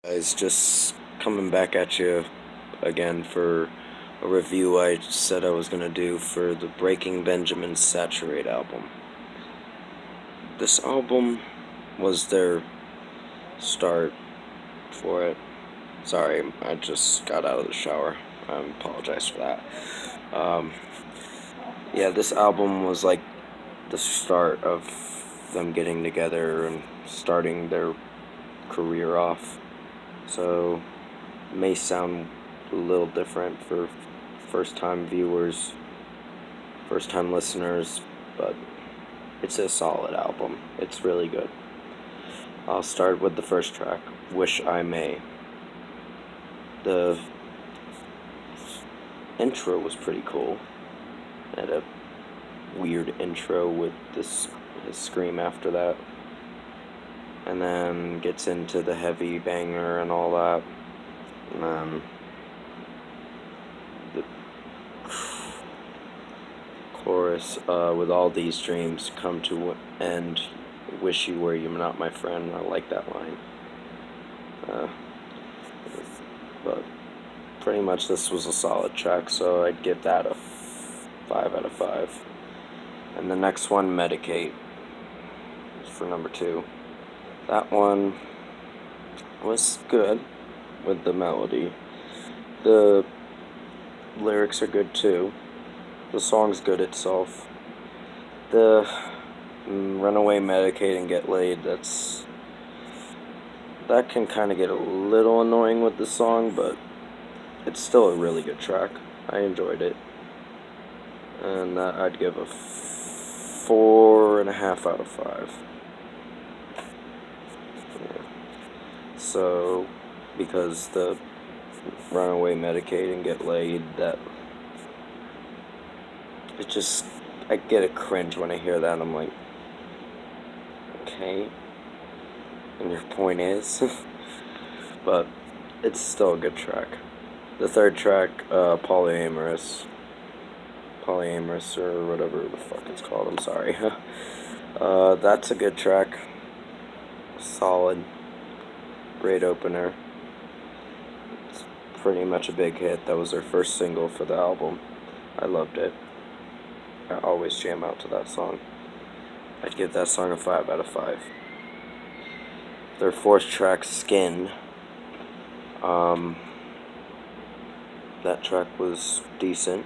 Guys, just coming back at you again for a review I said I was gonna do for the Breaking Benjamin Saturate album. This album was their start for it. Sorry, I just got out of the shower. I apologize for that. Yeah, this album was like the start of them getting together and starting their career off. So, it may sound a little different for first-time viewers, first-time listeners, but it's a solid album. It's really good. I'll start with the first track, Wish I May. The intro was pretty cool. It had a weird intro with his scream after that. And then gets into the heavy banger and all that. And then the chorus, with all these dreams come to end, wish you were you not my friend. I like that line. But pretty much this was a solid track, so I'd give that a 5 out of 5. And the next one, Medicate, is for number 2. That one was good with the melody. The lyrics are good too. The song's good itself. The Runaway, Medicate, and Get Laid, that can kind of get a little annoying with the song, but it's still a really good track. I enjoyed it. And that I'd give a 4.5 out of 5. Yeah. So, because the Runaway, Medicate, and Get Laid, I get a cringe when I hear that. I'm like, okay, and your point is, but it's still a good track. The third track, Polyamorous, or whatever the fuck it's called, I'm sorry. That's a good track. Solid. Great opener. It's pretty much a big hit. That was their first single for the album. I loved it. I always jam out to that song. I'd give that song a 5 out of 5. Their fourth track, Skin. That track was decent.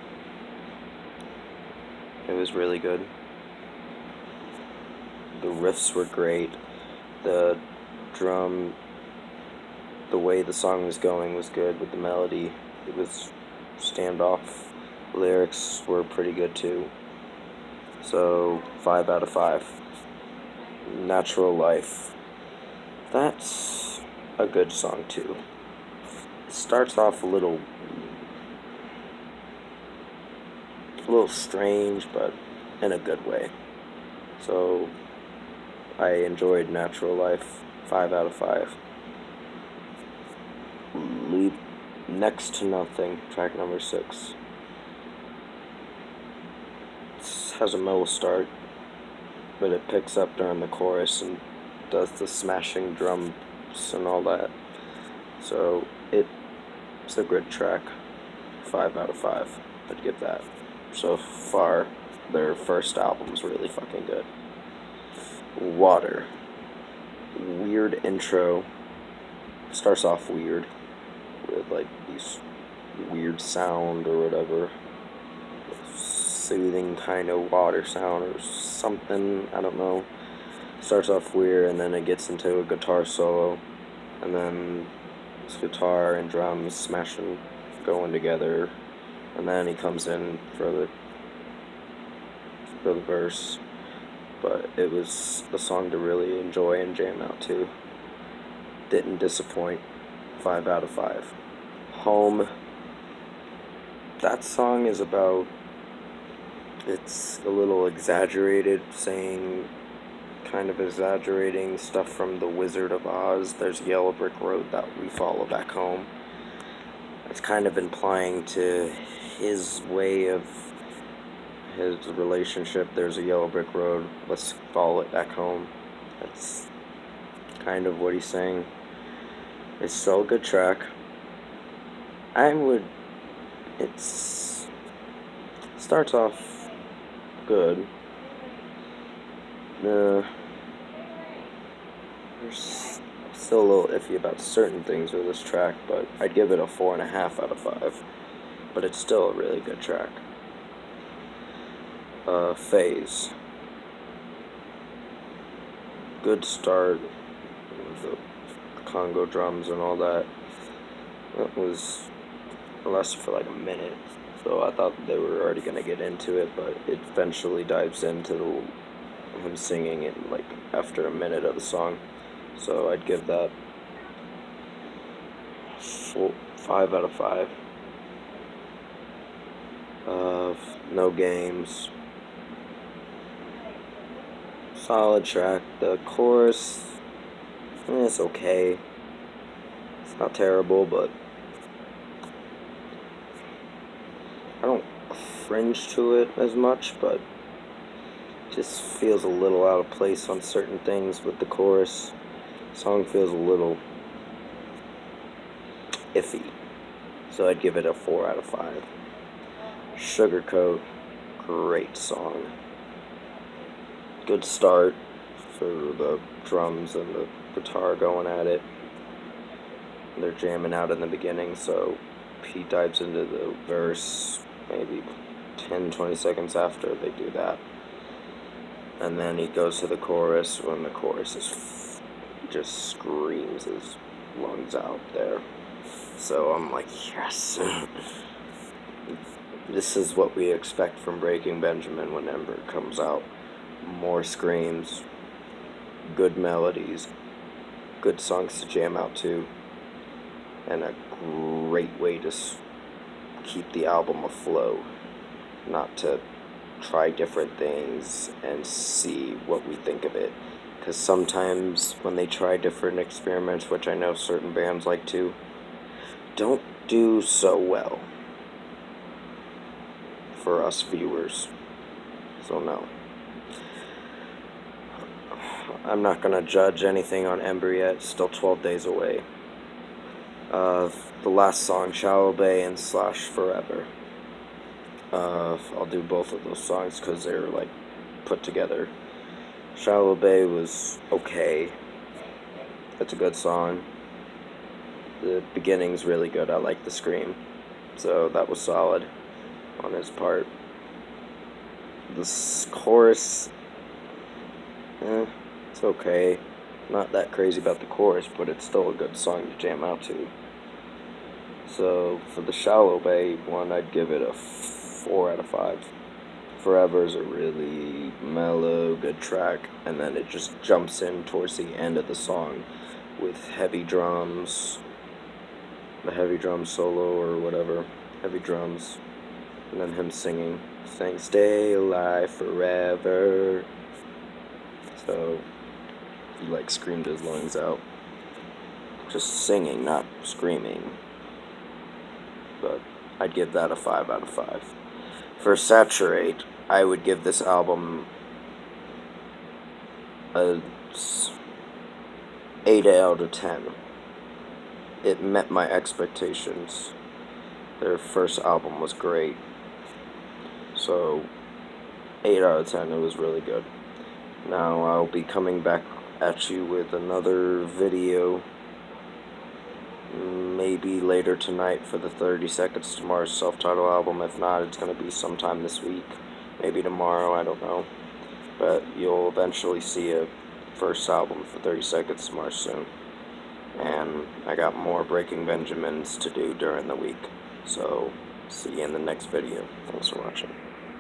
It was really good. The riffs were great. The drum, the way the song was going was good with the melody. It was standoff. The lyrics were pretty good too. So, 5 out of 5. Natural Life. That's a good song too. It starts off a little strange, but in a good way. So, I enjoyed Natural Life. 5 out of 5. Next to Nothing, track number 6. It has a mellow start, but it picks up during the chorus and does the smashing drums and all that. So it's a good track. 5 out of 5. I'd give that. So far, their first album's really fucking good. Water. Weird intro. Starts off weird with like these weird sound or whatever, soothing kind of water sound or something, I don't know. Starts off weird and then it gets into a guitar solo, and then it's guitar and drums smashing, going together, and then he comes in for the verse. But it was a song to really enjoy and jam out to. Didn't disappoint. 5 out of 5. Home. That song is about, it's a little exaggerated, kind of exaggerating stuff from The Wizard of Oz. There's a yellow brick road that we follow back home. It's kind of implying to his way of his relationship. There's a yellow brick road, let's follow it back home. That's kind of what he's saying. It's still a good track. It's starts off good. There's still a little iffy about certain things with this track, but I'd give it a 4.5 out of 5. But it's still a really good track. Phase. Good start with the Congo drums and all that. It lasted for like a minute, so I thought they were already gonna get into it, but it eventually dives into him singing it like after a minute of the song. So I'd give that 5 out of 5. No Games. Solid track. The chorus, it's okay. It's not terrible, but I don't cringe to it as much, but it just feels a little out of place on certain things with the chorus. The song feels a little iffy, so I'd give it a 4 out of 5. Sugarcoat, great song. Good start for the drums and the guitar going at it. They're jamming out in the beginning, so he dives into the verse maybe 10-20 seconds after they do that. And then he goes to the chorus when the chorus just screams his lungs out there. So I'm like, yes! This is what we expect from Breaking Benjamin whenever it comes out. More screams, good melodies, good songs to jam out to, and a great way to keep the album afloat. Not to try different things and see what we think of it. Because sometimes when they try different experiments, which I know certain bands like to, don't do so well for us viewers. So no. I'm not going to judge anything on Ember yet. It's still 12 days away. The last song, Shallow Bay and /Forever. I'll do both of those songs because they're like put together. Shallow Bay was okay. It's a good song. The beginning's really good. I like the scream. So that was solid on his part. The chorus, it's okay. Not that crazy about the chorus, but it's still a good song to jam out to. So for the Shallow Bay one, I'd give it a 4 out of 5. Forever is a really mellow, good track, and then it just jumps in towards the end of the song with heavy drums, the heavy drum solo or whatever, heavy drums, and then him saying, stay alive forever. So he like screamed his lungs out. Just singing, not screaming. But I'd give that a 5 out of 5. For Saturate, I would give this album a 8 out of 10. It met my expectations. Their first album was great. So 8 out of 10, it was really good. Now I'll be coming back at you with another video, maybe later tonight for the 30 Seconds to Mars self-titled album. If not, it's going to be sometime this week, maybe tomorrow, I don't know. But you'll eventually see a first album for 30 Seconds to Mars soon. And I got more Breaking Benjamins to do during the week. So see you in the next video. Thanks for watching.